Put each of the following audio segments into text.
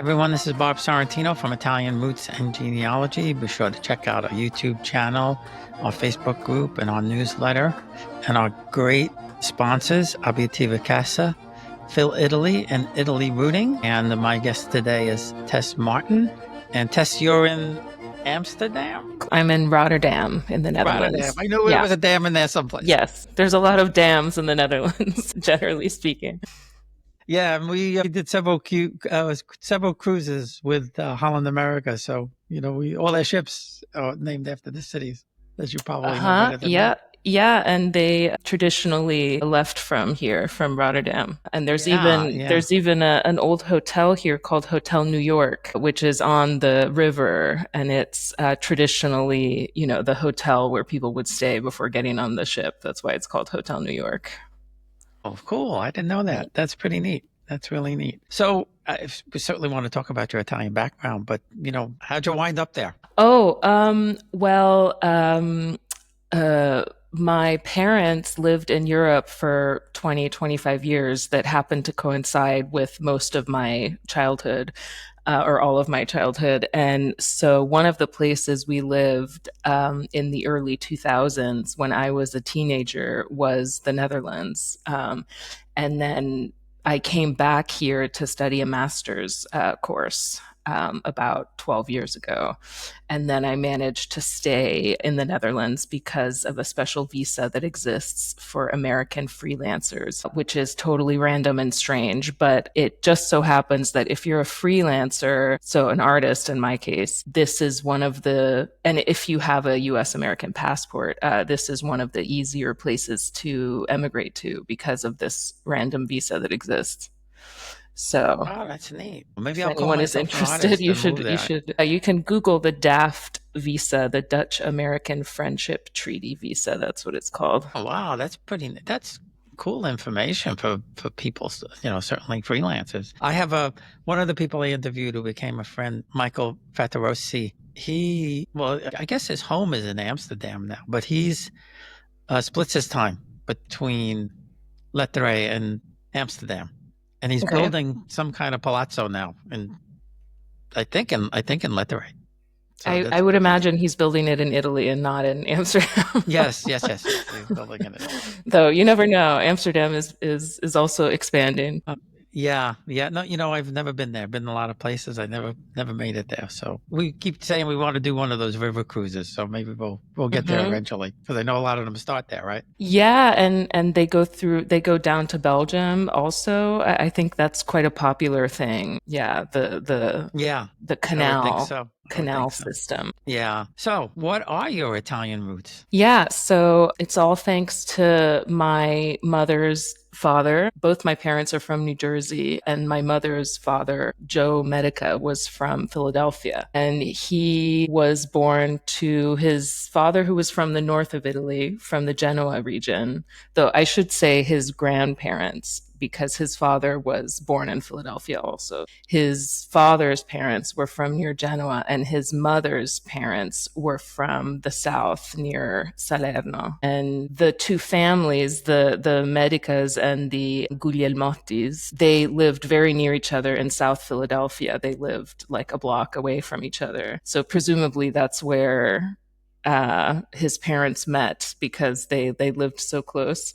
everyone, this is Bob Sorrentino from Italian Roots and Genealogy. Be sure to check out our YouTube channel, our Facebook group, and our newsletter, and our great sponsors, Abitiva Casa, Phil Italy, and Italy Rooting. And my guest today is Tess Martin. And Tess, you're in Amsterdam? I'm in Rotterdam in the Netherlands. Rotterdam. I knew there was a dam in there someplace. Yes, there's a lot of dams in the Netherlands, generally speaking. Yeah, and we did several cruises with Holland America. So, all their ships are named after the cities, as you probably know better than me. Yeah, and they traditionally left from here, from Rotterdam. And there's even an old hotel here called Hotel New York, which is on the river, and it's traditionally, the hotel where people would stay before getting on the ship. That's why it's called Hotel New York. Oh, cool. I didn't know that. That's pretty neat. That's really neat. So we certainly want to talk about your Italian background, but, how'd you wind up there? My parents lived in Europe for 20, 25 years that happened to coincide with most of my childhood. Or all of my childhood. And so one of the places we lived in the early 2000s when I was a teenager was the Netherlands. And then I came back here to study a master's course about 12 years ago. And then I managed to stay in the Netherlands because of a special visa that exists for American freelancers, which is totally random and strange. But it just so happens that if you're a freelancer, so an artist in my case, this is one of the, and if you have a US American passport, this is one of the easier places to emigrate to because of this random visa that exists. So, oh, that's neat. Well, maybe if anyone is interested, you can Google the DAFT visa, the Dutch American Friendship Treaty visa. That's what it's called. Oh, wow, that's cool information for people, certainly freelancers. I have one of the people I interviewed who became a friend, Michael Fattarossi. I guess his home is in Amsterdam now, but he's splits his time between Lettere and Amsterdam. And he's building some kind of palazzo now, and I think in Lettere. So I would imagine he's building it in Italy and not in Amsterdam. Yes. He's building it. Though you never know, Amsterdam is also expanding. Yeah. No, I've never been there. Been a lot of places. I never made it there. So we keep saying we want to do one of those river cruises. So maybe we'll get there eventually, because I know a lot of them start there, right? Yeah, and they go down to Belgium also. I think that's quite a popular thing. Yeah, the canal system. Yeah. So what are your Italian roots? Yeah, so it's all thanks to my mother's father. Both my parents are from New Jersey, and my mother's father, Joe Medica, was from Philadelphia. And he was born to his father, who was from the north of Italy, from the Genoa region, though I should say his grandparents, because his father was born in Philadelphia also. His father's parents were from near Genoa, and his mother's parents were from the south near Salerno. And the two families, the Medicas and the Guglielmottis, they lived very near each other in South Philadelphia. They lived like a block away from each other. So presumably that's where his parents met, because they lived so close.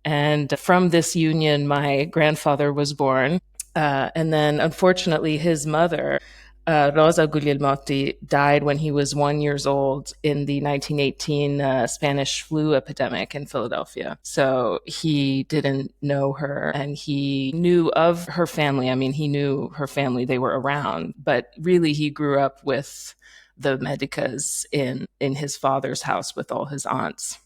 And from this union, my grandfather was born. And then, unfortunately, his mother, Rosa Guglielmotti, died when he was 1 year old in the 1918 Spanish flu epidemic in Philadelphia. So he didn't know her, and he knew of her family. I mean, he knew her family. They were around. But really, he grew up with the Medicas in his father's house with all his aunts.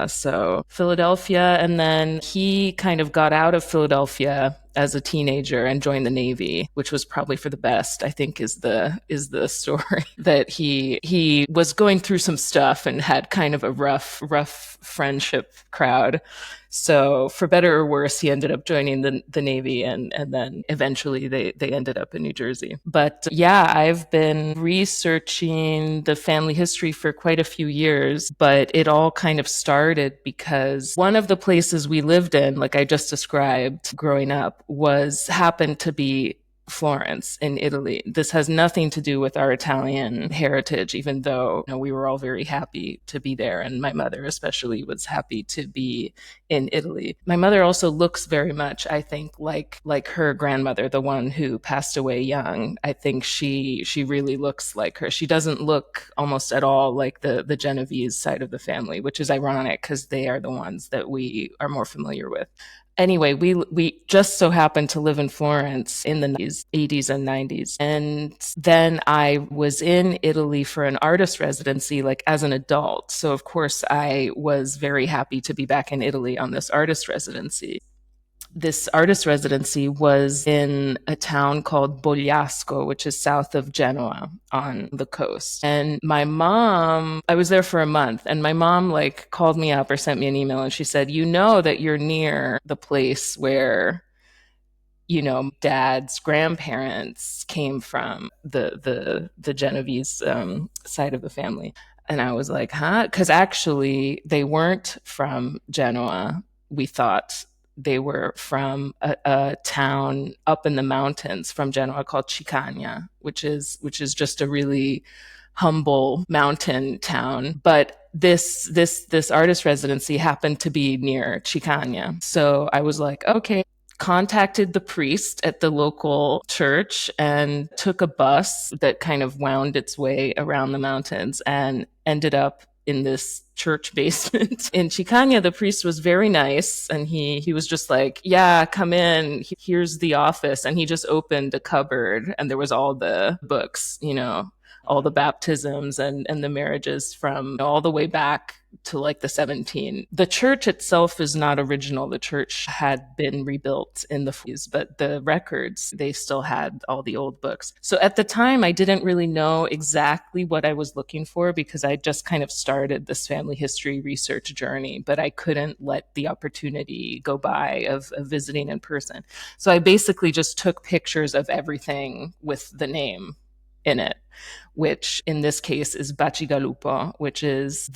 So Philadelphia, and then he kind of got out of Philadelphia as a teenager and joined the Navy, which was probably for the best, I think is the story. That he was going through some stuff and had kind of a rough friendship crowd. So for better or worse, he ended up joining the Navy, and then eventually they ended up in New Jersey. But yeah, I've been researching the family history for quite a few years, but it all kind of started because one of the places we lived in, like I just described growing up, happened to be Florence in Italy. This has nothing to do with our Italian heritage, even though we were all very happy to be there. And my mother, especially, was happy to be in Italy. My mother also looks very much, I think, like her grandmother, the one who passed away young. I think she really looks like her. She doesn't look almost at all like the Genovese side of the family, which is ironic because they are the ones that we are more familiar with. Anyway, we just so happened to live in Florence in the 80s and 90s. And then I was in Italy for an artist residency, like as an adult. So, of course, I was very happy to be back in Italy on this artist residency. This artist residency was in a town called Bogliasco, which is south of Genoa on the coast. And my mom, I was there for a month, and my mom like called me up or sent me an email, and she said, "You know that you're near the place where dad's grandparents came from, the Genovese side of the family." And I was like, huh? Because actually, they weren't from Genoa. We thought they were from a town up in the mountains from Genoa called Chicagna, which is just a really humble mountain town. But this artist residency happened to be near Chicagna. So I was like, okay, contacted the priest at the local church and took a bus that kind of wound its way around the mountains and ended up in this church basement in Chicagna. The priest was very nice, and he was just like, "Yeah, come in. Here's the office." And he just opened a cupboard, and there was all the books, all the baptisms and the marriages from all the way back to like the 17. The church itself is not original. The church had been rebuilt in the 40s, but the records, they still had all the old books. So at the time, I didn't really know exactly what I was looking for because I just kind of started this family history research journey, but I couldn't let the opportunity go by of visiting in person. So I basically just took pictures of everything with the name in it, which in this case is Bacigalupo, which is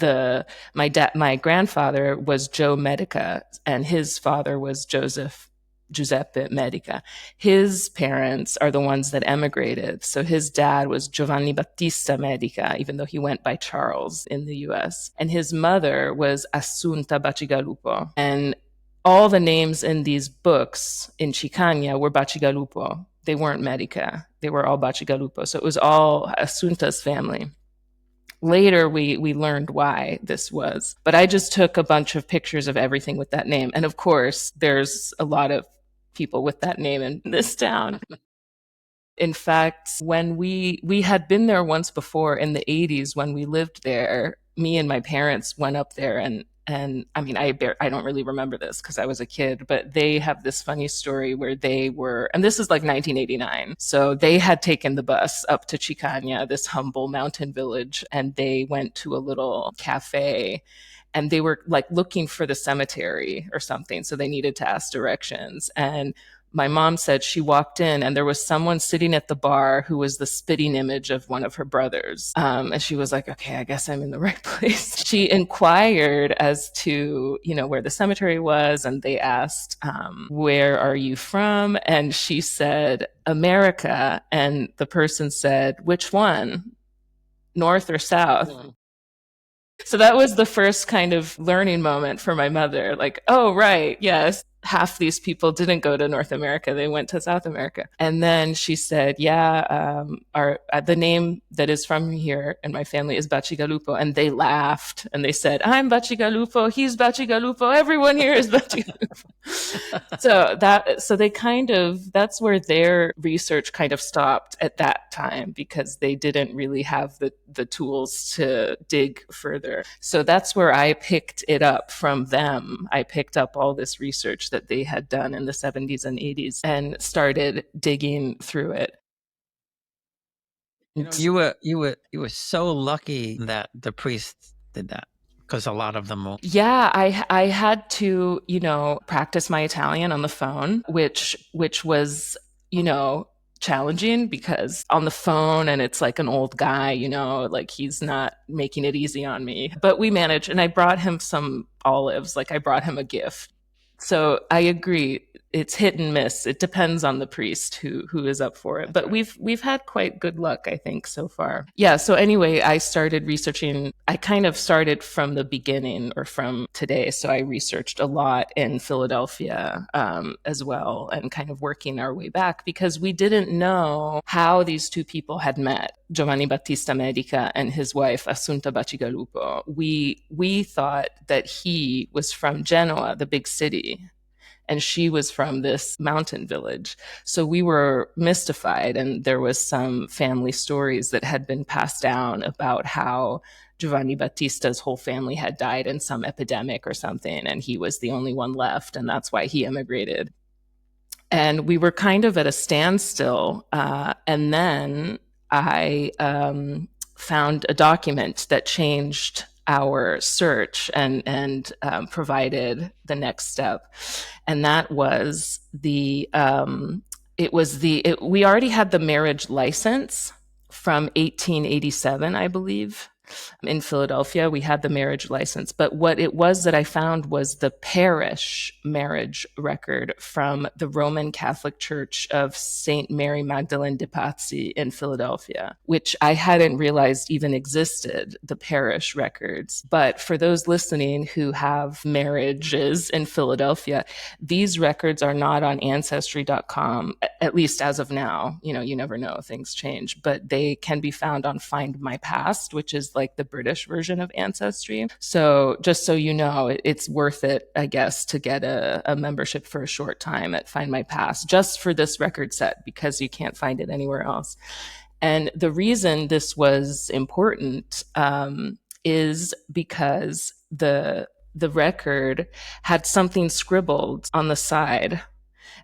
my grandfather was Joe Medica, and his father was Giuseppe Medica. His parents are the ones that emigrated. So his dad was Giovanni Battista Medica, even though he went by Charles in the US. And his mother was Assunta Bacigalupo. And all the names in these books in Chicagna were Bacigalupo. They weren't Medica. They were all Bacigalupo. So it was all Assunta's family. Later, we learned why this was. But I just took a bunch of pictures of everything with that name. And of course, there's a lot of people with that name in this town. In fact, when we had been there once before in the 80s when we lived there, me and my parents went up there and I mean, I don't really remember this because I was a kid, but they have this funny story where they were, and this is like 1989. So they had taken the bus up to Chicagna, this humble mountain village, and they went to a little cafe and they were like looking for the cemetery or something. So they needed to ask directions. And my mom said she walked in and there was someone sitting at the bar who was the spitting image of one of her brothers. And she was like, okay, I guess I'm in the right place. She inquired as to, where the cemetery was. And they asked, where are you from? And she said, America. And the person said, which one? North or south? Mm. So that was the first kind of learning moment for my mother. Like, oh, right, yes, half these people didn't go to North America; they went to South America. And then she said, "Yeah, the name that is from here in my family is Bacigalupo." And they laughed and they said, "I'm Bacigalupo. He's Bacigalupo. Everyone here is Bacigalupo." So they that's where their research kind of stopped at that time because they didn't really have the tools to dig further. So that's where I picked it up from them. I picked up all this research that they had done in the 70s and 80s and started digging through it. You were so lucky that the priest did that because a lot of them won't. Yeah, I had to, practice my Italian on the phone, which was, challenging because on the phone and it's like an old guy, like he's not making it easy on me. But we managed, and I brought him some olives, like I brought him a gift. So I agree. it's hit and miss. It depends on the priest who is up for it. That's But right. we've had quite good luck, I think, so far. Yeah. So anyway, I started researching. I kind of started from the beginning or from today. So I researched a lot in Philadelphia as well, and kind of working our way back because we didn't know how these two people had met. Giovanni Battista Medica and his wife Assunta Bacigalupo. We thought that he was from Genoa, the big city, and she was from this mountain village. So we were mystified, and there was some family stories that had been passed down about how Giovanni Battista's whole family had died in some epidemic or something, and he was the only one left, and that's why he emigrated. And we were kind of at a standstill. And then I found a document that changed our search and provided the next step, and that was we already had the marriage license from 1887, I believe. In Philadelphia, we had the marriage license. But what it was that I found was the parish marriage record from the Roman Catholic Church of St. Mary Magdalene de Pazzi in Philadelphia, which I hadn't realized even existed, the parish records. But for those listening who have marriages in Philadelphia, these records are not on ancestry.com, at least as of now. You know, you never know, things change, but they can be found on Find My Past, which is like the British version of Ancestry. So just so you know, it's worth it, I guess, to get a membership for a short time at Find My Past, just for this record set, because you can't find it anywhere else. And the reason this was important is because the record had something scribbled on the side,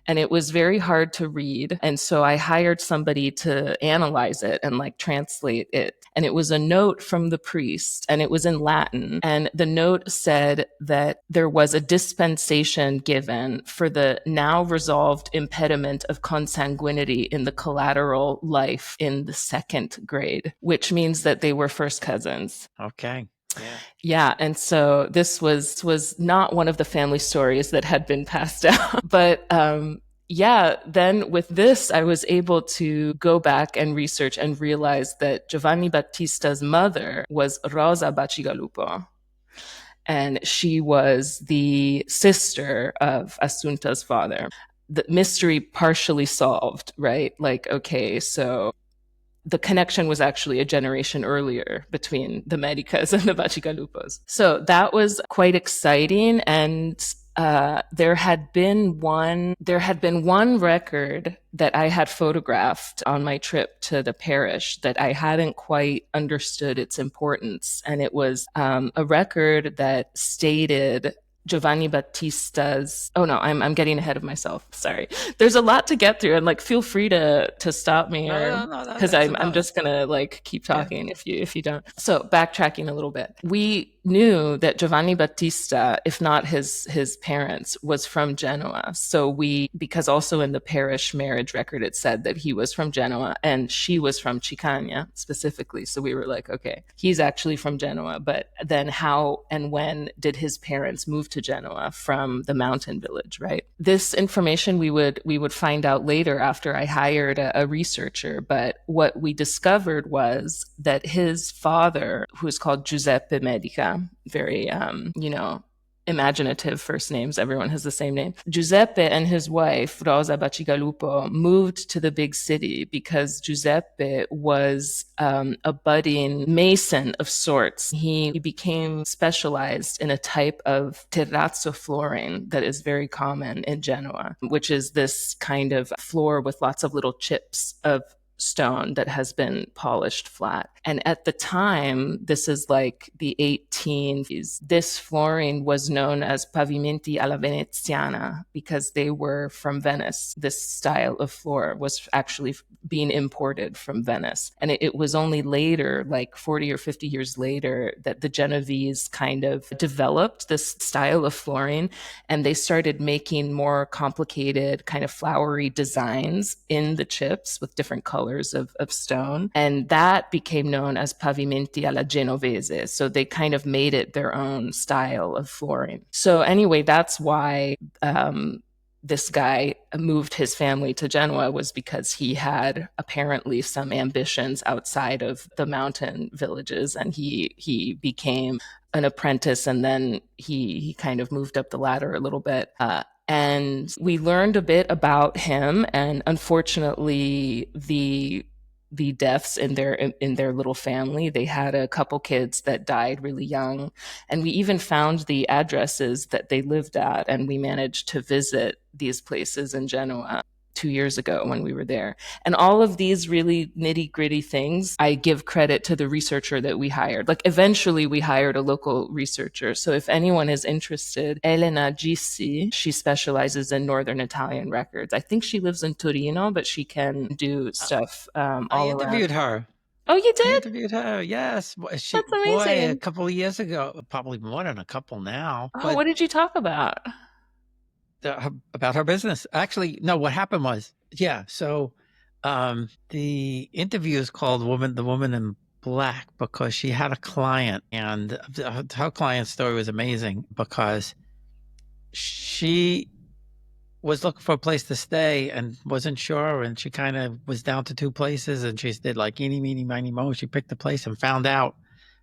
and it was very hard to read. And so I hired somebody to analyze it and like translate it. And it was a note from the priest, and it was in Latin. And the note said that there was a dispensation given for the now resolved impediment of consanguinity in the collateral life in the second grade, which means that they were first cousins. Okay. Yeah. Yeah, and so this was not one of the family stories that had been passed down. But yeah, then with this, I was able to go back and research and realize that Giovanni Battista's mother was Rosa Bacigalupo, and she was the sister of Assunta's father. The mystery partially solved, right? Like, okay, so the connection was actually a generation earlier between the Medicas and the Bacigalupos. So that was quite exciting. And there had been one record that I had photographed on my trip to the parish that I hadn't quite understood its importance. And it was a record that stated Giovanni Battista's. Oh no, I'm getting ahead of myself. Sorry. There's a lot to get through, and like feel free to stop me, No, or no, no, no. because That's I'm no. just gonna like keep Yeah. talking if you don't. So backtracking a little bit. We knew that Giovanni Battista, if not his parents, was from Genoa. So because also in the parish marriage record it said that he was from Genoa and she was from Chicagna specifically. So we were like, okay, he's actually from Genoa, but then how and when did his parents move to Genoa from the mountain village, right? This information we would find out later after I hired a researcher, but what we discovered was that his father, who is called Giuseppe Medica, very imaginative first names. Everyone has the same name. Giuseppe and his wife, Rosa Bacigalupo, moved to the big city because Giuseppe was a budding mason of sorts. He became specialized in a type of terrazzo flooring that is very common in Genoa, which is this kind of floor with lots of little chips of stone that has been polished flat. And at the time, this is like the 18s, this flooring was known as pavimenti alla veneziana because they were from Venice. This style of floor was actually being imported from Venice. And it was only later, like 40 or 50 years later, that the Genovese kind of developed this style of flooring, and they started making more complicated kind of flowery designs in the chips with different colors of stone. And that became known as pavimenti alla genovese. So they kind of made it their own style of flooring. So anyway, that's why this guy moved his family to Genoa was because he had apparently some ambitions outside of the mountain villages, and he became an apprentice, and then he kind of moved up the ladder a little bit. And we learned a bit about him, and unfortunately, the deaths in their little family. They had a couple kids that died really young, and we even found the addresses that they lived at, and we managed to visit these places in Genoa 2 years ago when we were there. And all of these really nitty gritty things, I give credit to the researcher that we hired. Like eventually we hired a local researcher. So if anyone is interested, Elena Gissi, she specializes in Northern Italian records. I think she lives in Torino, but she can do stuff I all around. interviewed her. Oh, you I did? interviewed her. yes. She, That's boy, a amazing. couple of years ago, probably more than a couple now, Oh, but what did you talk about? about her business. Actually, no, what happened was, yeah, so the interview is called The Woman in Black because she had a client, and her client's story was amazing because she was looking for a place to stay and wasn't sure, and she kind of was down to two places, and she did like eeny, meeny, miny, mo. She picked a place and found out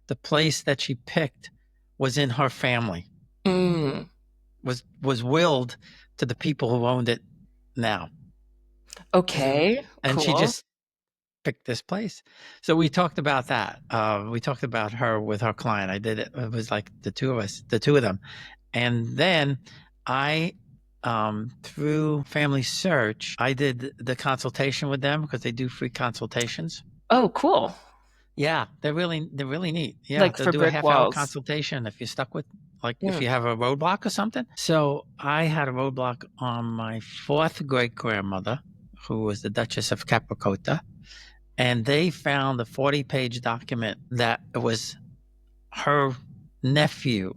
the place that she picked was in her family, Mm, was willed to the people who owned it now. okay, And she cool. just picked this place. So we talked about that. We talked about her with her client. I did it. It was like the two of us, the two of them. And then I, through Family Search, I did the consultation with them because they do free consultations. Oh, cool. Yeah, they're really neat. Yeah, Like they'll for do a brick half-hour walls. consultation if you're stuck with, like, if Mm. you have a roadblock or something. So I had a roadblock on my fourth great grandmother, who was the Duchess of Capricota, and they found a 40-page document that was her nephew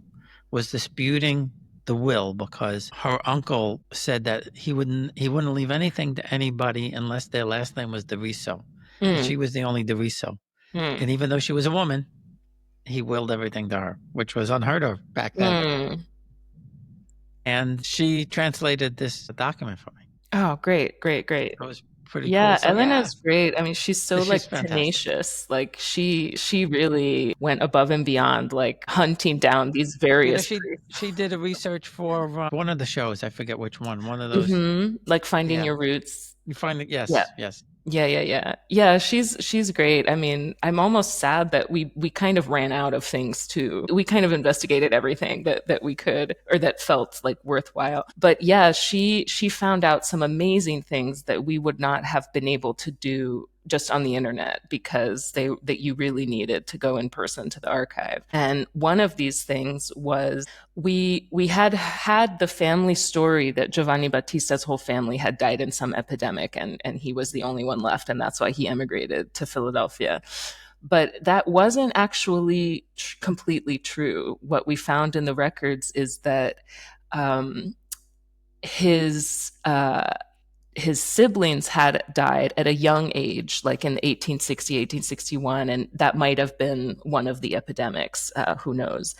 was disputing the will because her uncle said that he wouldn't leave anything to anybody unless their last name was DeRiso, and Mm. she was the only DeRiso. Mm. And even though she was a woman, he willed everything to her, which was unheard of back then. Mm. And she translated this document for me. Oh, great, great, great. It was pretty cool. Yeah, So yeah, Elena's great. I mean, she's so like she's fantastic. tenacious. Like she really went above and beyond, like hunting down these You know, various she did a research for one of the shows. I forget which one. One of those. like finding Yeah, your roots. you find it. Yeah. Yes, yes. Yeah, she's great. I mean, I'm almost sad that we kind of ran out of things too. We kind of investigated everything that we could or that felt like worthwhile. But yeah, she found out some amazing things that we would not have been able to do just on the internet because that you really needed to go in person to the archive. And one of these things was we had the family story that Giovanni Battista's whole family had died in some epidemic, and he was the only one left, and that's why he emigrated to Philadelphia. But that wasn't actually completely true. What we found in the records is that um, his his siblings had died at a young age, like in 1860, 1861, and that might have been one of the epidemics. Who knows?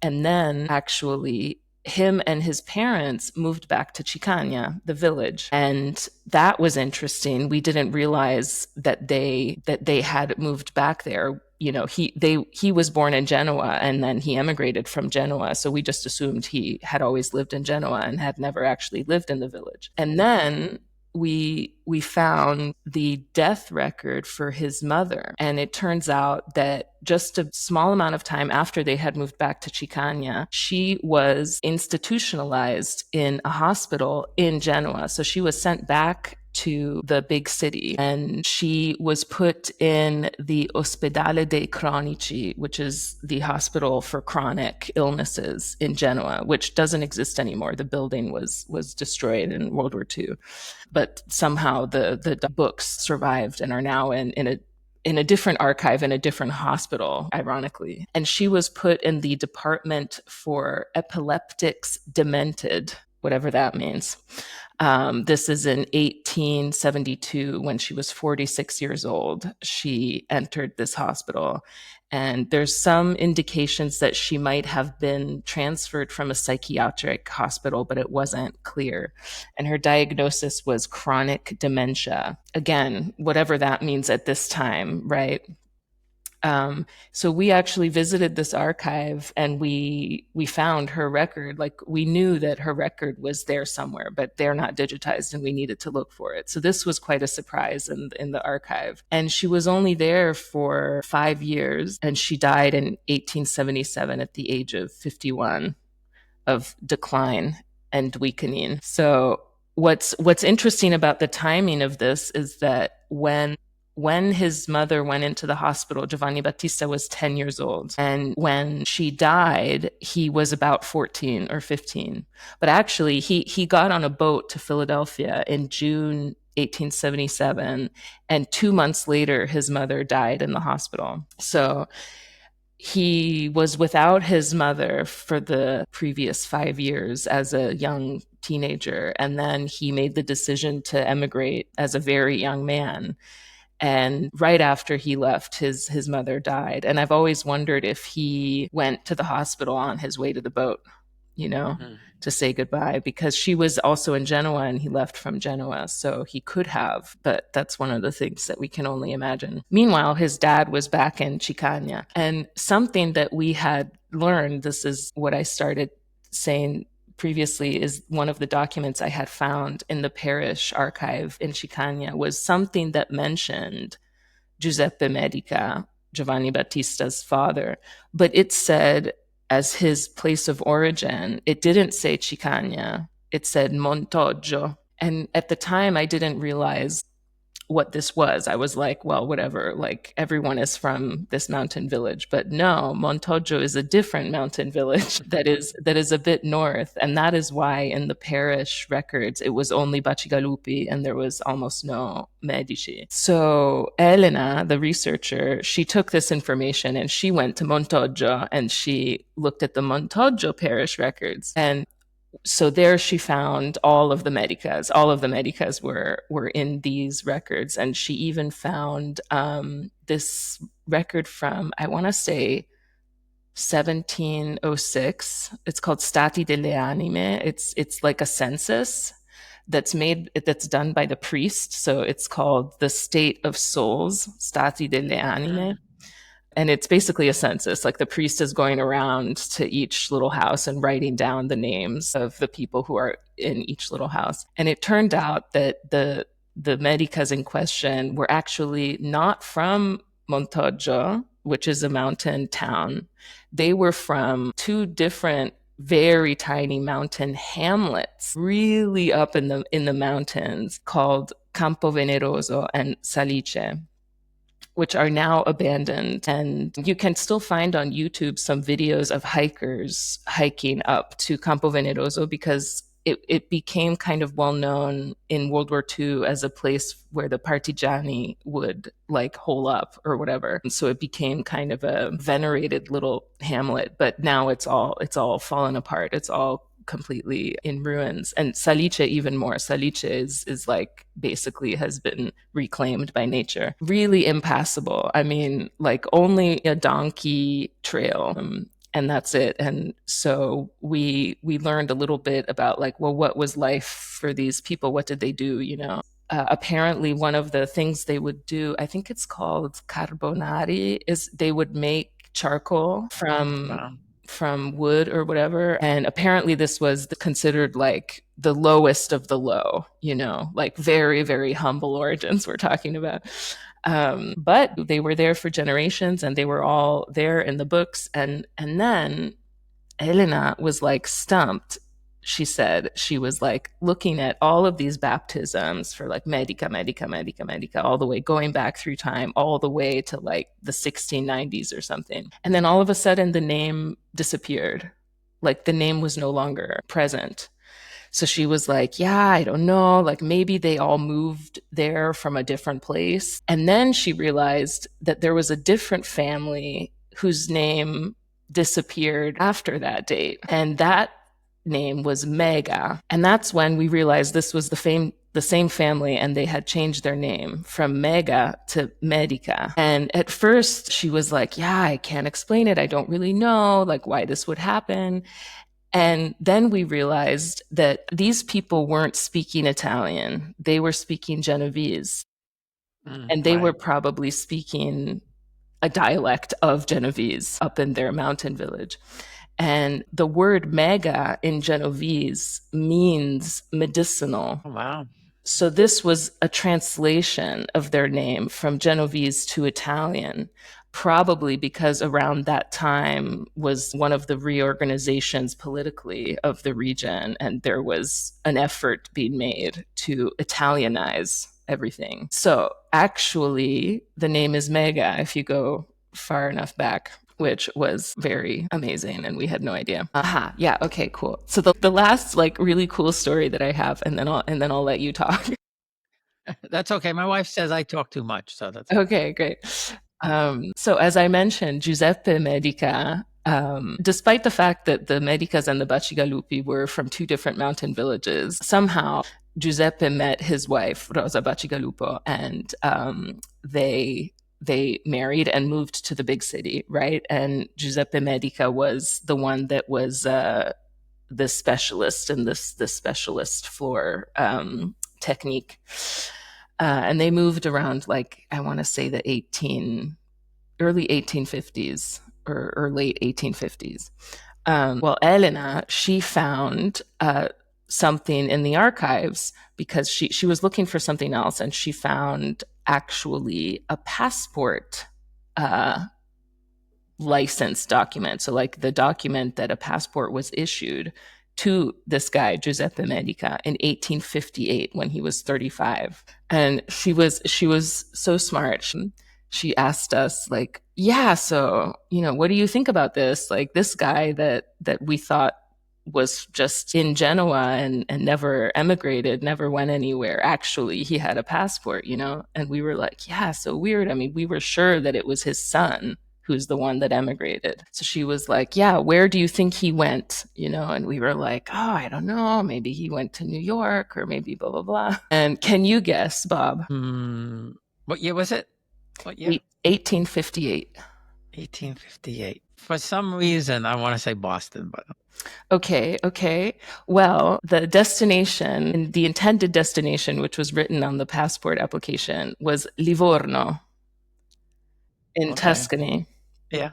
And then actually, him and his parents moved back to Chicagna, the village, and that was interesting. We didn't realize that they had moved back there. You know, he was born in Genoa, and then he emigrated from Genoa, so we just assumed he had always lived in Genoa and had never actually lived in the village. And then we found the death record for his mother, and it turns out that just a small amount of time after they had moved back to Chicagna, she was institutionalized in a hospital in Genoa. So she was sent back to the big city, and she was put in the Ospedale dei Cronici, which is the hospital for chronic illnesses in Genoa, which doesn't exist anymore. The building was destroyed in World War II, but somehow the books survived and are now in a different archive in a different hospital, ironically. And she was put in the department for epileptics demented. whatever that means. This is in 1872 when she was 46 years old. She entered this hospital. And there's some indications that she might have been transferred from a psychiatric hospital, but it wasn't clear. And her diagnosis was chronic dementia. Again, whatever that means at this time, right? So we actually visited this archive and we found her record. Like we knew that her record was there somewhere, but they're not digitized and we needed to look for it. So this was quite a surprise in the archive. And she was only there for 5 years and she died in 1877 at the age of 51 of decline and weakening. So what's interesting about the timing of this is that when his mother went into the hospital, Giovanni Battista was 10 years old. And when she died, he was about 14 or 15. But actually, he got on a boat to Philadelphia in June 1877. And 2 months later, his mother died in the hospital. So he was without his mother for the previous 5 years as a young teenager. And then he made the decision to emigrate as a very young man. And right after he left, his mother died. And I've always wondered if he went to the hospital on his way to the boat, you know, to say goodbye, because she was also in Genoa and he left from Genoa. So he could have, but that's one of the things that we can only imagine. Meanwhile, his dad was back in Chicagna. And something that we had learned, this is what I started saying previously, is one of the documents I had found in the parish archive in Chicagna was something that mentioned Giuseppe Medica, Giovanni Battista's father, but it said as his place of origin, it didn't say Chicagna, it said Montoggio. And at the time, I didn't realize what this was. I was like, well, whatever, like everyone is from this mountain village. But no, Montoggio is a different mountain village that is a bit north. And that is why in the parish records, it was only Bacigalupi and there was almost no Medici. So Elena, the researcher, she took this information and she went to Montoggio and she looked at the Montoggio parish records. And so there she found all of the Medicas. All of the Medicas were in these records, and she even found this record from, I want to say, 1706. It's called Stati delle Anime. It's like a census that's done by the priest. So it's called the State of Souls, Stati delle Anime. And it's basically a census. Like the priest is going around to each little house and writing down the names of the people who are in each little house. And it turned out that the Medicas in question were actually not from Montoggio, which is a mountain town. They were from two different very tiny mountain hamlets, really up in the mountains, called Campo Veneroso and Salice, which are now abandoned. And you can still find on YouTube some videos of hikers hiking up to Campo Veneroso because it became kind of well known in World War II as a place where the partigiani would like hole up or whatever. And so it became kind of a venerated little hamlet, but now it's all fallen apart. It's all completely in ruins. And Salice even more. Salice is like basically has been reclaimed by nature. Really impassable. I mean, like only a donkey trail. And that's it. And so we learned a little bit about like, well, what was life for these people? What did they do? You know, apparently one of the things they would do, I think it's called carbonari, is they would make charcoal from wood or whatever. And apparently this was considered like the lowest of the low, you know, like very, very humble origins we're talking about. But they were there for generations and they were all there in the books. And then Elena was like stumped. She said she was like looking at all of these baptisms for like Medica, Medica, Medica, Medica, all the way going back through time, all the way to like the 1690s or something. And then all of a sudden the name disappeared. Like the name was no longer present. So she was like, yeah, I don't know. Like maybe they all moved there from a different place. And then she realized that there was a different family whose name disappeared after that date. And that name was Mega. And that's when we realized this was the same family, and they had changed their name from Mega to Medica. And at first she was like, yeah, I can't explain it. I don't really know like why this would happen. And then we realized that these people weren't speaking Italian. They were speaking Genovese. And they were Right. probably speaking a dialect of Genovese up in their mountain village. And the word mega in Genovese means medicinal. Oh, wow. So this was a translation of their name from Genovese to Italian, probably because around that time was one of the reorganizations politically of the region, and there was an effort being made to Italianize everything. So actually, the name is Mega if you go far enough back, which was very amazing, and we had no idea. Aha, yeah, okay, cool. So the last like really cool story that I have, and then I'll let you talk. That's okay. My wife says I talk too much, so that's Okay, great. So as I mentioned, Giuseppe Medica, despite the fact that the Medicas and the Bacigalupi were from two different mountain villages, somehow Giuseppe met his wife Rosa Bacigalupo, and they married and moved to the big city, right? And Giuseppe Medica was the one that was the specialist in this specialist floor technique. And they moved around like I want to say the early 1850s or late 1850s. Well, Elena, she found something in the archives because she was looking for something else, and she found actually a passport license document. So, like the document that a passport was issued to this guy Giuseppe Medica in 1858 when he was 35. And she was so smart. She asked us like, yeah, so what do you think about this? Like this guy that we thought was just in Genoa and never emigrated, never went anywhere. Actually, he had a passport, And we were like, yeah, so weird. I mean, we were sure that it was his son who's the one that emigrated. So she was like, yeah, where do you think he went? And we were like, oh, I don't know. Maybe he went to New York or maybe blah, blah, blah. And can you guess, Bob? What year was it? What year? 1858. 1858. For some reason, I want to say Boston, but Okay. Well, the intended destination, which was written on the passport application, was Livorno in okay. Tuscany, Yeah.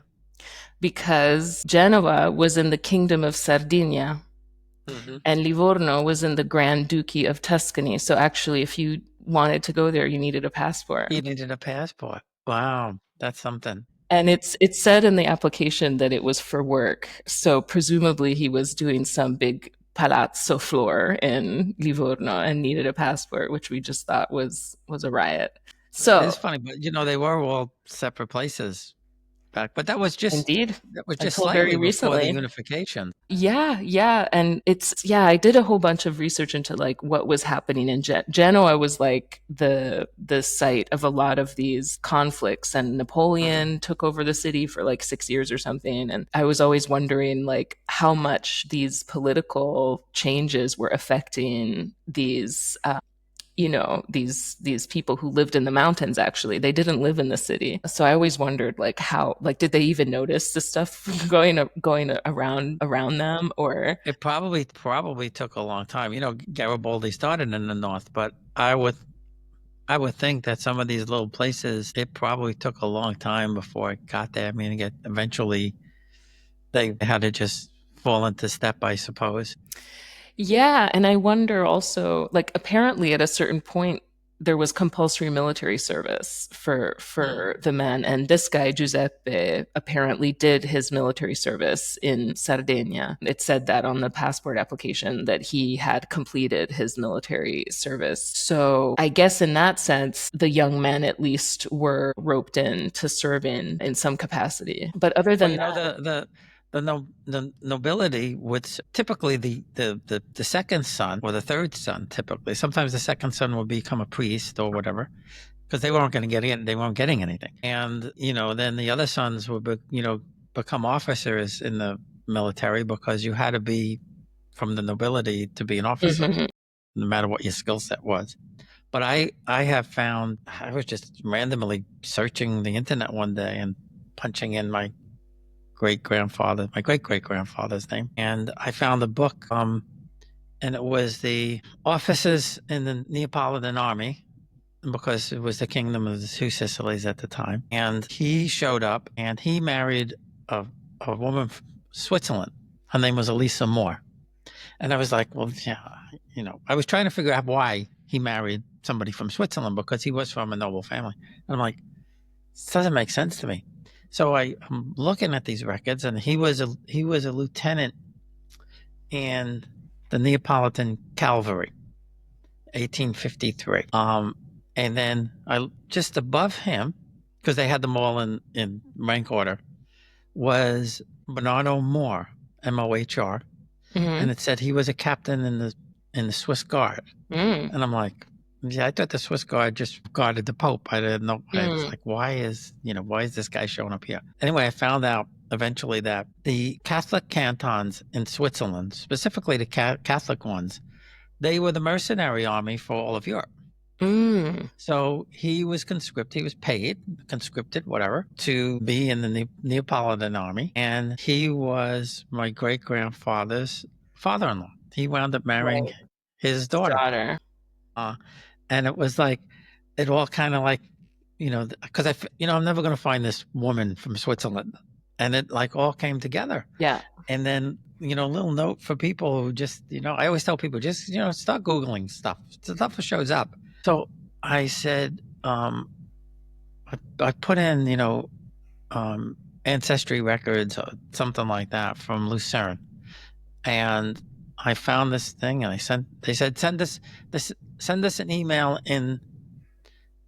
because Genoa was in the Kingdom of Sardinia Mm-hmm. and Livorno was in the Grand Duchy of Tuscany. So actually, if you wanted to go there, you needed a passport. He needed a passport. Wow, that's something. And it said in the application that it was for work. So presumably he was doing some big palazzo floor in Livorno and needed a passport, which we just thought was a riot. So It's funny, but they were all separate places back. But that was just indeed, until very slightly before the recently. unification. Yeah. And I did a whole bunch of research into like what was happening in Genoa was like the site of a lot of these conflicts, and Napoleon took over the city for like 6 years or something. And I was always wondering like how much these political changes were affecting these these people who lived in the mountains. Actually, they didn't live in the city. So I always wondered like how, like, did they even notice this stuff going around them? Or It probably took a long time. Garibaldi started in the north, but I would think that some of these little places, it probably took a long time before it got there. I mean, eventually they had to just fall into step, I suppose. yeah, and I wonder also, like, apparently at a certain point there was compulsory military service for Hmm. the men, and this guy Giuseppe apparently did his military service in Sardinia. It said that on the passport application that he had completed his military service. So I guess in that sense, the young men at least were roped in to serve in some capacity. But other Well, than that, the nobility would typically the second son or the third son, typically sometimes the second son will become a priest or whatever, because they weren't going to get in, they weren't getting anything, and then the other sons would become officers in the military, because you had to be from the nobility to be an officer, Mm-hmm. no matter what your skill set was. But I have found, I was just randomly searching the internet one day and punching in my great grandfather's name, and I found a book, and it was the officers in the Neapolitan army, because it was the kingdom of the two Sicilies at the time. And he showed up and he married a, a woman from Switzerland. Her name was Elisa Moore. And I was like, well, yeah, I was trying to figure out why he married somebody from Switzerland, because he was from a noble family. And I'm like, this doesn't make sense to me. So I'm looking at these records, and he was a lieutenant in the Neapolitan cavalry, 1853. And then I just above him, because they had them all in rank order, was Bernardo Mohr, Mohr, Mm-hmm. and it said he was a captain in the Swiss Guard. Mm-hmm. And I'm like, yeah, I thought the Swiss Guard just guarded the Pope. I didn't know. I was like, why is this guy showing up here? Anyway, I found out eventually that the Catholic cantons in Switzerland, specifically the Catholic ones, they were the mercenary army for all of Europe. Mm. So he was conscripted, he was paid, conscripted, whatever, to be in the Neapolitan army. And he was my great grandfather's father in law. He wound up marrying Right. his daughter. Daughter. Uh, and it was like, it all kind of like, because I'm never going to find this woman from Switzerland. And it like all came together. Yeah. And then, a little note for people who just, I always tell people, just, start Googling stuff. Stuff shows up. So I said, I put in, ancestry records or something like that from Lucerne. And I found this thing, and they said, send us an email in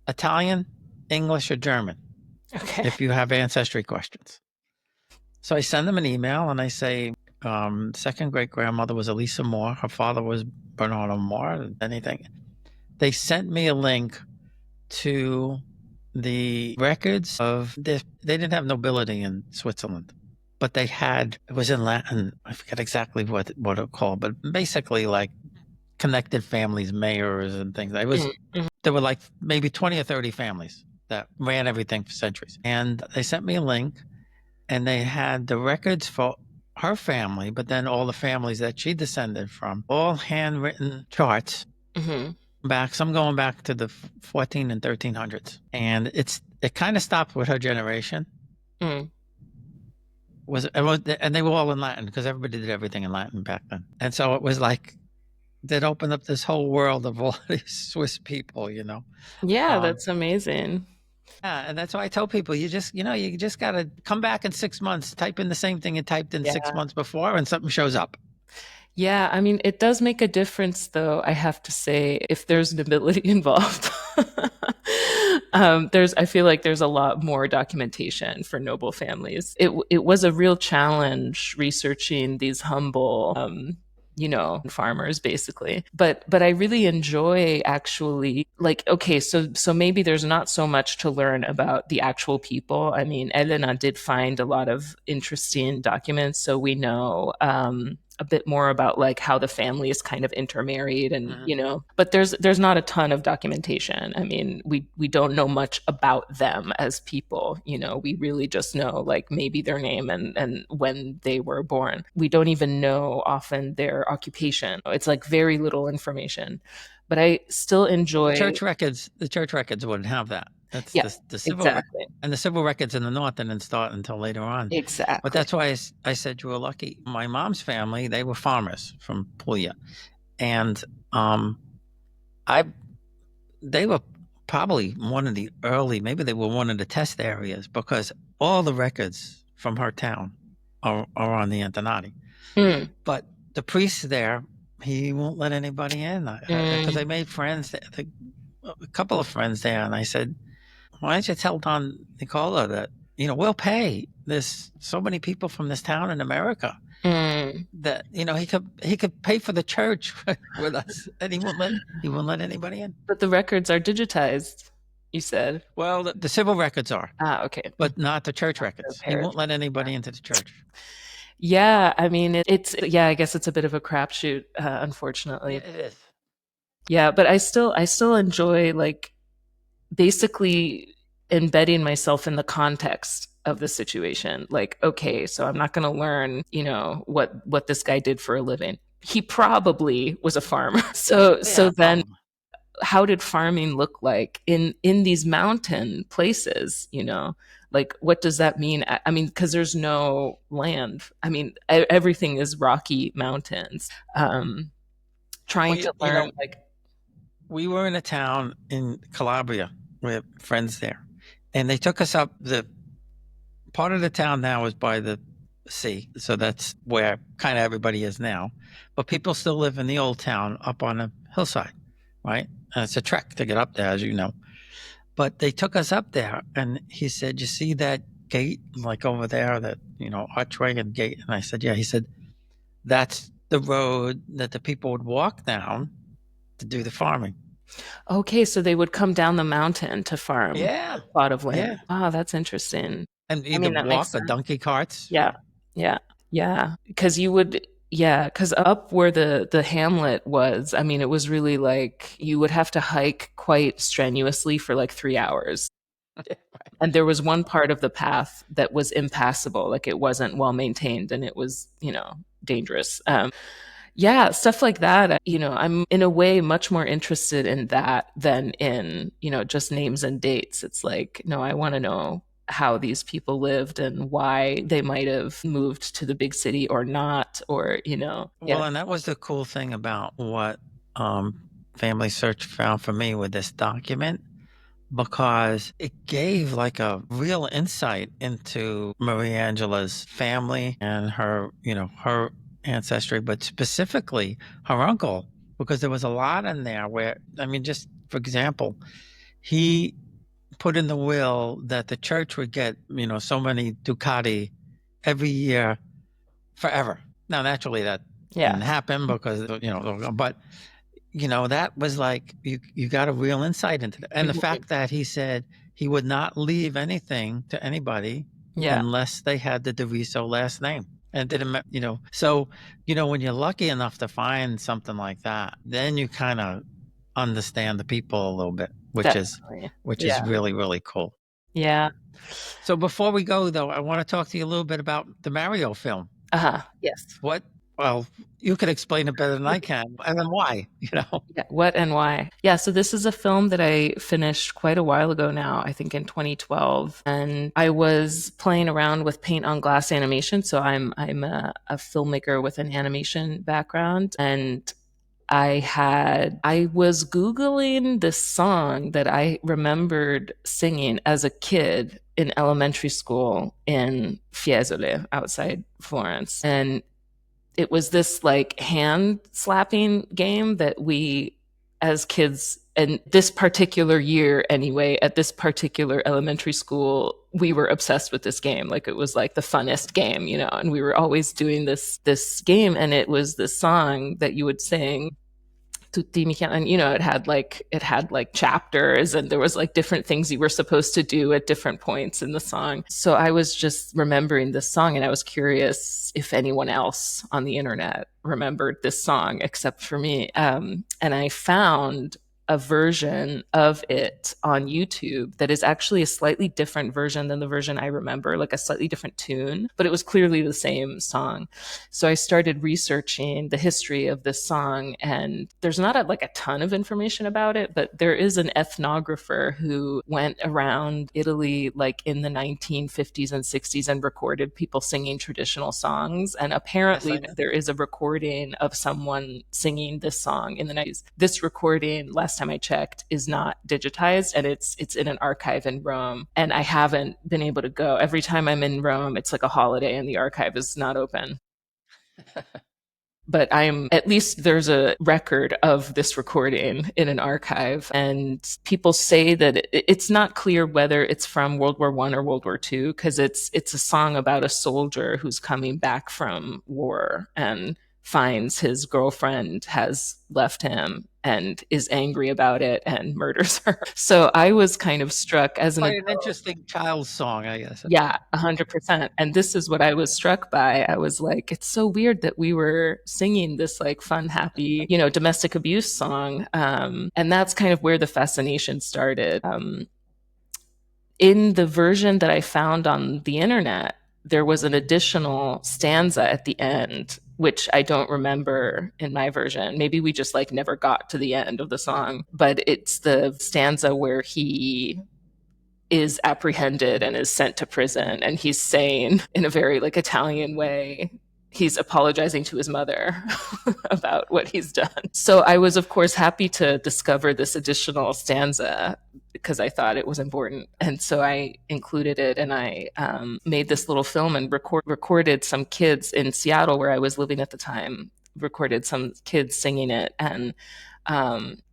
Italian, English, or German Okay. if you have ancestry questions. So I send them an email and I say, second great grandmother was Elisa Moore. Her father was Bernardo Moore. Anything. They sent me a link to the records of this. They didn't have nobility in Switzerland, but it was in Latin. I forget exactly what it called, but basically like connected families, mayors, and things. Mm-hmm. There were like maybe 20 or 30 families that ran everything for centuries. And they sent me a link, and they had the records for her family, but then all the families that she descended from, all handwritten charts. Mm-hmm. Some going back to the 14 and 1300s, and it kind of stopped with her generation. Mm. And they were all in Latin, because everybody did everything in Latin back then. And so it was like that opened up this whole world of all these Swiss people. Yeah, Um, that's amazing. yeah, and that's why I tell people, you just got to come back in 6 months, type in the same thing you typed in Yeah. 6 months before, and something shows up. Yeah, I mean, it does make a difference, though, I have to say, if there's nobility involved. I feel like there's a lot more documentation for noble families. It was a real challenge researching these humble, farmers, basically. But I really enjoy actually, like, okay, so maybe there's not so much to learn about the actual people. I mean, Elena did find a lot of interesting documents, so we know a bit more about like how the family is kind of intermarried, and but there's not a ton of documentation. I mean, we don't know much about them as people. We really just know like maybe their name and when they were born. We don't even know often their occupation. It's like very little information, but I still enjoy The church records wouldn't have that. That's yeah, the civil exactly. and the civil records in the north didn't start until later on. But Exactly. that's why I said you were lucky. My mom's family, they were farmers from Puglia, and I they were probably one of the early, maybe they were one of the test areas, because all the records from her town are on the Antonati. Mm, But the priest there, he won't let anybody in, because I mm, made friends, a couple of friends there, and I said, why don't you tell Don Nicola that, we'll pay. There's so many people from this town in America mm. that, he could pay for the church with us, and he won't let anybody in. But the records are digitized, you said. Well, the civil records are, Ah, okay. but not the church The records. He parish. won't let anybody into the church. Yeah, I mean, it's yeah, I guess it's a bit of a crapshoot, Yeah, unfortunately. it is. Yeah, but I still enjoy like basically embedding myself in the context of the situation. Like, okay, so I'm not going to learn, what this guy did for a living. He probably was a farmer. So Yeah, then probably. how did farming look like in these mountain places, like what does that mean? I mean, because there's no land. I mean, everything is rocky mountains. Well, Trying you, to you learn know, like, we were in a town in Calabria. We have friends there, and they took us up the part of the town now is by the sea, so that's where kind of everybody is now. But people still live in the old town up on a hillside, right? And it's a trek to get up there, as you know. But they took us up there, and he said, "You see that gate, like over there, that archway and gate?" And I said, "Yeah." He said, "That's the road that the people would walk down to do the farming." okay, so they would come down the mountain to farm a Yeah, plot of land. yeah, Oh, that's interesting. and I either mean, that makes walk or sense. donkey carts. Yeah. Yeah. Yeah. Because because up where the hamlet was, I mean, it was really like you would have to hike quite strenuously for like 3 hours. And there was one part of the path that was impassable, like it wasn't well maintained and it was, dangerous. Yeah, stuff like that. I'm in a way much more interested in that than in, just names and dates. It's like, no, I want to know how these people lived and why they might have moved to the big city or not, or, yeah, Well, and that was the cool thing about what Family Search found for me with this document, because it gave like a real insight into Maria Angela's family and her ancestry, but specifically her uncle, because there was a lot in there where, I mean, just for example, he put in the will that the church would get, so many ducati every year forever. Now, naturally, that yeah. didn't happen because, but that was like you got a real insight into that. And the Mhm. fact that he said he would not leave anything to anybody Yeah, unless they had the DeViso last name. And it didn't, so, when you're lucky enough to find something like that, then you kind of understand the people a little bit, which is definitely. which is Yeah. really, really cool. Yeah. So before we go though, I want to talk to you a little bit about the Mario film. Uh-huh. Yes. What well, you could explain it better than I can, and then why, Yeah, what and why? Yeah, so this is a film that I finished quite a while ago now, I think in 2012. And I was playing around with paint on glass animation. So I'm a filmmaker with an animation background. And I was Googling this song that I remembered singing as a kid in elementary school in Fiesole outside Florence. And it was this like hand slapping game that we as kids, and this particular year anyway, at this particular elementary school, we were obsessed with this game. Like it was like the funnest game, and we were always doing this game, and it was this song that you would sing, tutti mi chiamano, and it had like chapters, and there was like different things you were supposed to do at different points in the song. So I was just remembering this song, and I was curious if anyone else on the internet remembered this song except for me. And I found a version of it on YouTube that is actually a slightly different version than the version I remember, like a slightly different tune, but it was clearly the same song. So I started researching the history of this song, and there's not like a ton of information about it, but there is an ethnographer who went around Italy like in the 1950s and 60s and recorded people singing traditional songs. And Yes, I apparently know. there is a recording of someone singing this song in the 90s. This recording, last time I checked, is not digitized, and it's in an archive in Rome. And I haven't been able to go. Every time I'm in Rome, it's like a holiday and the archive is not open, but I'm at least there's a record of this recording in an archive. And people say that it's not clear whether it's from World War I or World War II, because it's a song about a soldier who's coming back from war and finds his girlfriend has left him and is angry about it and murders her. So I was kind of struck as an Quite an adult. interesting child's song, I guess. Yeah, 100%. And this is what I was struck by. I was like, it's so weird that we were singing this like fun, happy, domestic abuse song. And that's kind of where the fascination started. In the version that I found on the internet, there was an additional stanza at the end, which I don't remember in my version. Maybe we just like never got to the end of the song, but it's the stanza where he is apprehended and is sent to prison, and he's saying in a very like Italian way, he's apologizing to his mother about what he's done. So I was of course happy to discover this additional stanza because I thought it was important, and so I included it, and I made this little film and recorded some kids in Seattle where I was living at the time, recorded some kids singing it, and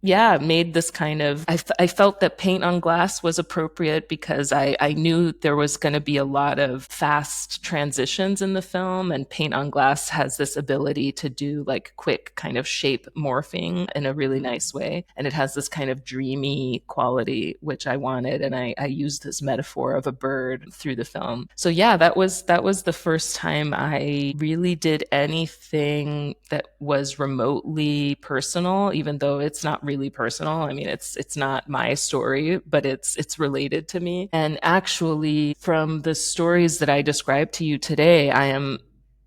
yeah, made this kind of. I felt that paint on glass was appropriate because I knew there was going to be a lot of fast transitions in the film, and paint on glass has this ability to do like quick kind of shape morphing in a really nice way, and it has this kind of dreamy quality which I wanted, and I used this metaphor of a bird through the film. So yeah, that was the first time I really did anything that was remotely personal, even though it's not really personal. I mean, it's not my story, but it's related to me. And actually, from the stories that I described to you today, I am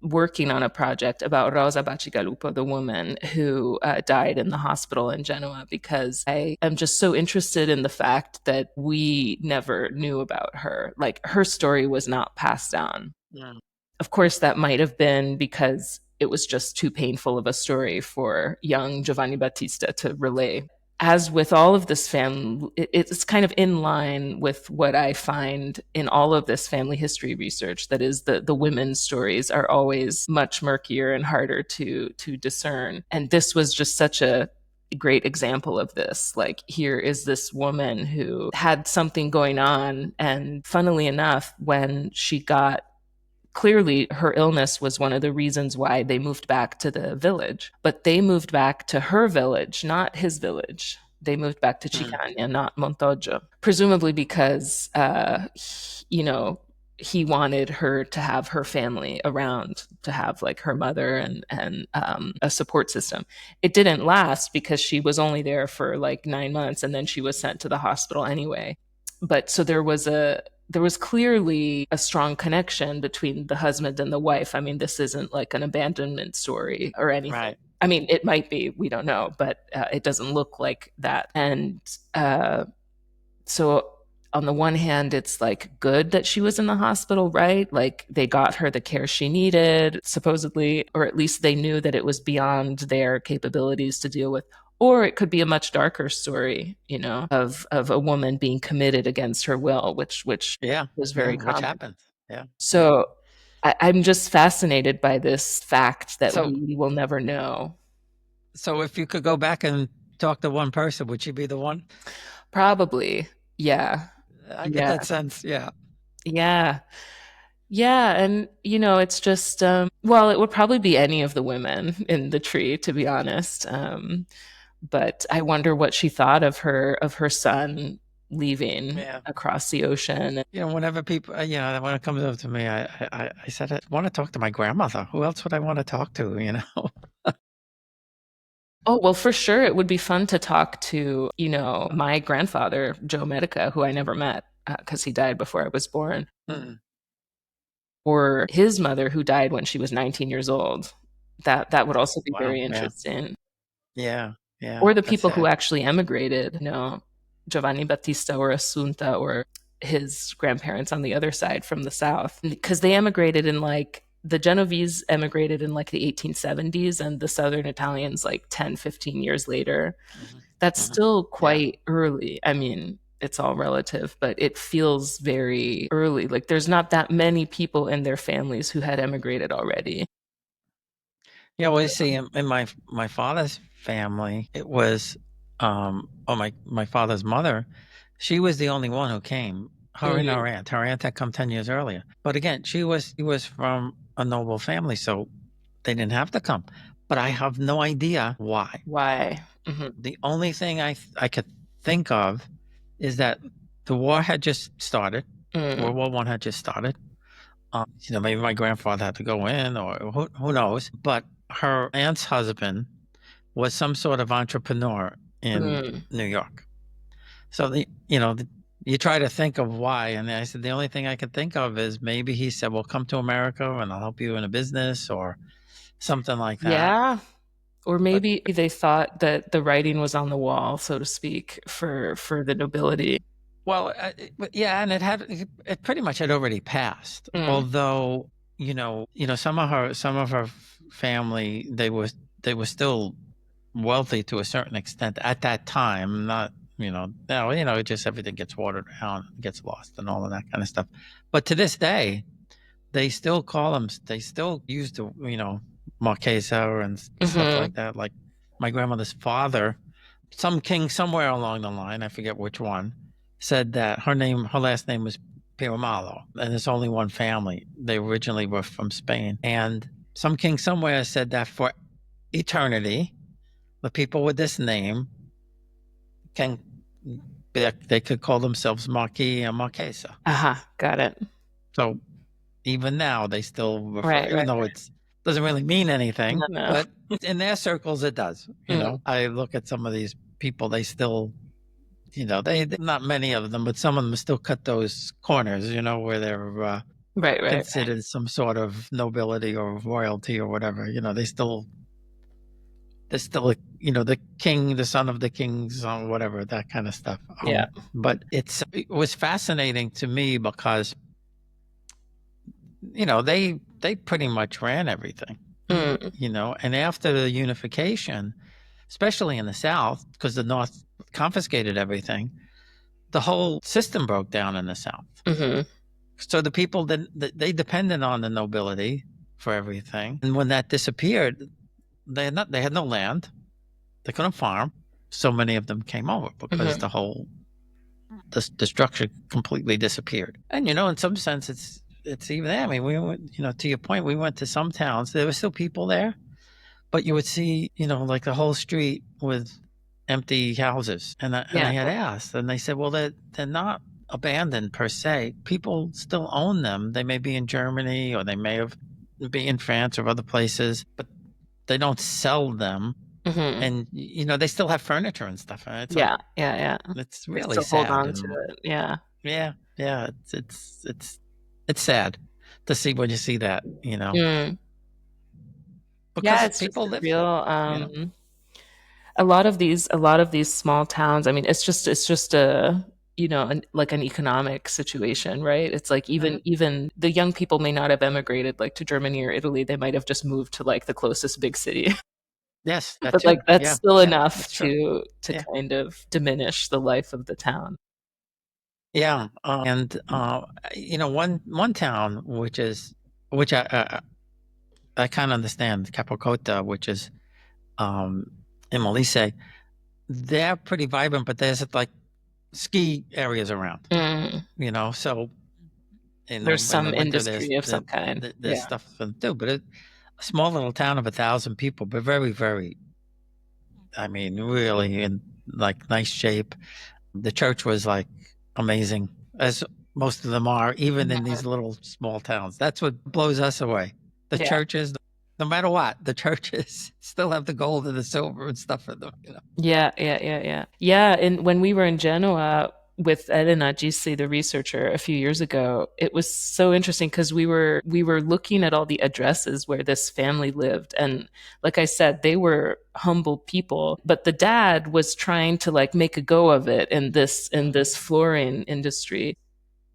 working on a project about Rosa Bacigalupo, the woman who died in the hospital in Genoa, because I am just so interested in the fact that we never knew about her. Like, her story was not passed down. Mm. Of course, that might have been because it was just too painful of a story for young Giovanni Battista to relay. As with all of this family, it's kind of in line with what I find in all of this family history research. That is, the women's stories are always much murkier and harder to discern. And this was just such a great example of this. Like, here is this woman who had something going on, and funnily enough, when she got clearly her illness was one of the reasons why they moved back to the village. But they moved back to her village, not his village. They moved back to Mm. Chicania, not Montoggio, presumably because, he wanted her to have her family around, to have like her mother and a support system. It didn't last because she was only there for like 9 months, and then she was sent to the hospital anyway. But so there was clearly a strong connection between the husband and the wife. I mean, this isn't like an abandonment story or anything. Right. I mean, it might be, we don't know, but it doesn't look like that. And so, on the one hand, it's like good that she was in the hospital, right? Like, they got her the care she needed, supposedly, or at least they knew that it was beyond their capabilities to deal with. Or it could be a much darker story, of a woman being committed against her will, which Yeah. was Yeah. very Which common. happens. Yeah. So I'm just fascinated by this fact that So, we will never know. so if you could go back and talk to one person, would she be the one? Probably. Yeah. I get Yeah. that sense. Yeah. Yeah. Yeah, and it's just well, it would probably be any of the women in the tree, to be honest. But I wonder what she thought of her son leaving Yeah. across the ocean. Whenever people, when it comes up to me, I said, I want to talk to my grandmother. Who else would I want to talk to? Oh, well, for sure it would be fun to talk to, my grandfather, Joe Medica, who I never met because he died before I was born, Mm. or his mother who died when she was 19 years old. That would also be Wow. very Yeah. interesting. Yeah. Yeah. Or the That's people who sad. actually emigrated, Giovanni Battista or Assunta or his grandparents on the other side from the south, because they emigrated in like the Genovese emigrated in like the 1870s, and the southern Italians like 10, 15 years later. Hmm. That's Hmm. still Yeah. quite early. I mean, it's all relative, but it feels very early. Like, there's not that many people in their families who had emigrated already. Yeah. Well, you see, in my father's family, it was, my father's mother, she was the only one who came. Her and Mm, her aunt. Her aunt had come 10 years earlier. But again, she was from a noble family, so they didn't have to come. but I have no idea why. Why? The only thing I could think of is that the war had just started. Mm, World War I had just started. Maybe my grandfather had to go in, or who knows. But her aunt's husband was some sort of entrepreneur in mm. New York. So you try to think of why, and I said the only thing I could think of is maybe he said, "Well, come to America, and I'll help you in a business," or something like that. Yeah. Or But maybe they thought that the writing was on the wall, so to speak, for the nobility. well, but yeah, and it pretty much had already passed. Mm, Although some of her family, they were still wealthy to a certain extent at that time. Not now just everything gets watered down, gets lost, and all of that kind of stuff. But to this day, they still call them. They still use the Marquesa and stuff hmm like that. Like my grandmother's father, some king somewhere along the line, I forget which one, said that her last name was Piramalo, and it's only one family. They originally were from Spain, and some king somewhere said that for eternity, the people with this name can they could call themselves Marquis and Marquesa. Aha, got it. So even now, they still refer, Right, even right. though it doesn't really mean anything, No, no. but in their circles, it does. Mm, I look at some of these people; they still, they not many of them, but some of them still cut those corners. Where they're right, right, right. considered some sort of nobility or royalty or whatever. They're still, the king, the son of the kings, whatever that kind of stuff. Yeah. But it was fascinating to me because they pretty much ran everything. Mm, And after the unification, especially in the South, because the North confiscated everything, the whole system broke down in the South. hmm So the people they depended on the nobility for everything, and when that disappeared, they had no land, they couldn't farm. So many of them came over because hmm the structure completely disappeared. And in some sense, it's even there. I mean, we went, to your point, we went to some towns. There were still people there, but you would see, like the whole street with empty houses. And I Yeah. had asked, and they said, well, they're not abandoned per se. People still own them. They may be in Germany, or they may have be in France or other places, but they don't sell them. hmm And they still have furniture and stuff. And it's like Yeah, yeah, yeah. it's They really still hold sad. on to And it. Yeah. yeah, yeah, it's sad to see when you see that, Mm. Yeah, because it's just people a live real there, you know. a lot of these small towns, I mean, it's just a like an economic situation, right? It's like Mhm. even the young people may not have emigrated like to Germany or Italy. They might have just moved to like the closest big city. Yes, that But like too. that's Yeah, still yeah, enough that's true. to Yeah, kind of diminish the life of the town. yeah, and one town which I kind of understand, Capocota, which is um in Molise. They're pretty vibrant, but there's like ski areas around, Mm. so There's in the some winter industry of some kind. there's Yeah. stuff to do, but a small little town of 1,000 people, but very, very, I mean, really in like nice shape. The church was like amazing, as most of them are, even in Mhm. these little small towns. That's what blows us away. The Yeah. churches, no matter what, the churches still have the gold and the silver and stuff in them. Yeah, yeah, yeah, yeah. Yeah, and when we were in Genoa with Elena Gisi, the researcher, a few years ago, it was so interesting because we were looking at all the addresses where this family lived. And like I said, they were humble people, but the dad was trying to like make a go of it in this flooring industry.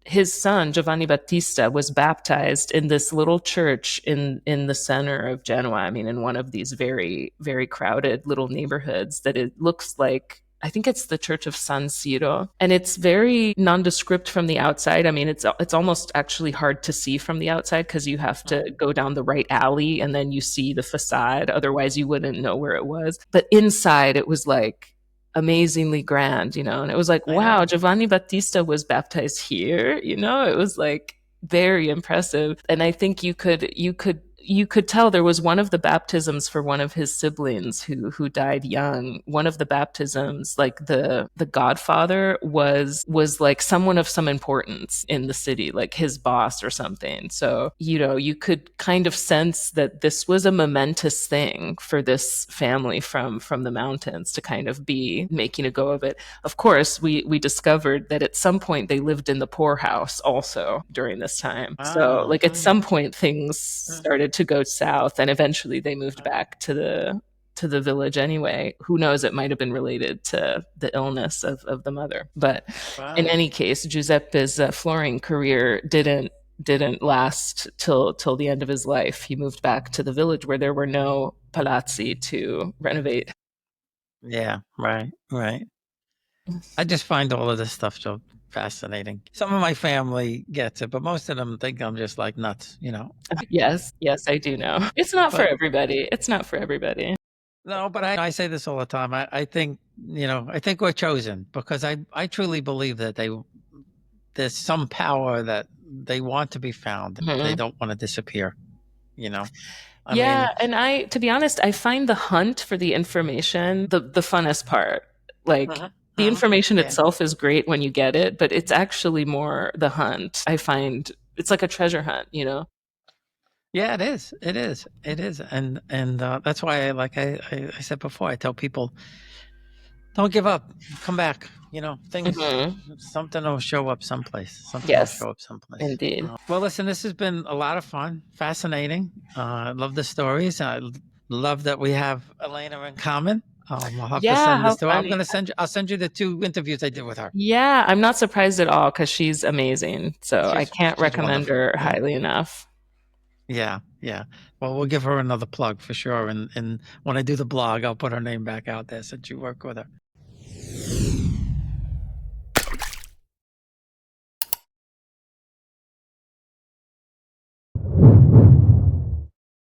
His son Giovanni Battista was baptized in this little church in the center of Genoa. I mean, in one of these very crowded little neighborhoods that it looks like. I think it's the Church of San Siro, and it's very nondescript from the outside. I mean, it's almost actually hard to see from the outside because you have to go down the right alley and then you see the facade. Otherwise, you wouldn't know where it was. But inside, it was like amazingly grand, and it was like, I know. wow, Giovanni Battista was baptized here, it was like very impressive. And I think you could you could tell there was one of the baptisms for one of his siblings who died young. One of the baptisms, like the godfather was like someone of some importance in the city, like his boss or something. So, you could kind of sense that this was a momentous thing for this family from the mountains to kind of be making a go of it. Of course, we discovered that at some point they lived in the poorhouse also during this time. So, Wow. like at some point things started to go south, and eventually they moved back to the village anyway. Who knows? It might have been related to the illness of the mother. But in Wow. any case, Giuseppe's flooring career didn't last till the end of his life. He moved back to the village where there were no palazzi to renovate. Yeah, right, right. I just find all of this stuff so fascinating. Some of my family gets it, but most of them think I'm just like nuts, you know. Yes, yes, I do know. It's not for But everybody. It's not for everybody. no, but I say this all the time. I think, I think we're chosen because I truly believe that there's some power that they want to be found. They Mhm. don't want to disappear, you know. I Yeah, mean, and to be honest, I find the hunt for the information the funnest part. Like mhm, the mhm, information yeah. itself is great when you get it, but it's actually more the hunt. I find it's like a treasure hunt. Yeah, it is. It is. It is. And that's why I said before, I tell people, don't give up. Come back. Things, Hmm. something will show up someplace. Something will Yes, show up someplace. indeed. Well, listen, this has been a lot of fun, fascinating. I love the stories. Love that we have Elena in common. I'll have to Yeah, send how this to her. funny. I'll send you the 2 interviews I did with her. Yeah, I'm not surprised at all because she's amazing. So I can't She's recommend wonderful. her Yeah. highly enough. Yeah. Yeah. Well, we'll give her another plug for sure. And when I do the blog, I'll put her name back out there since you work with her.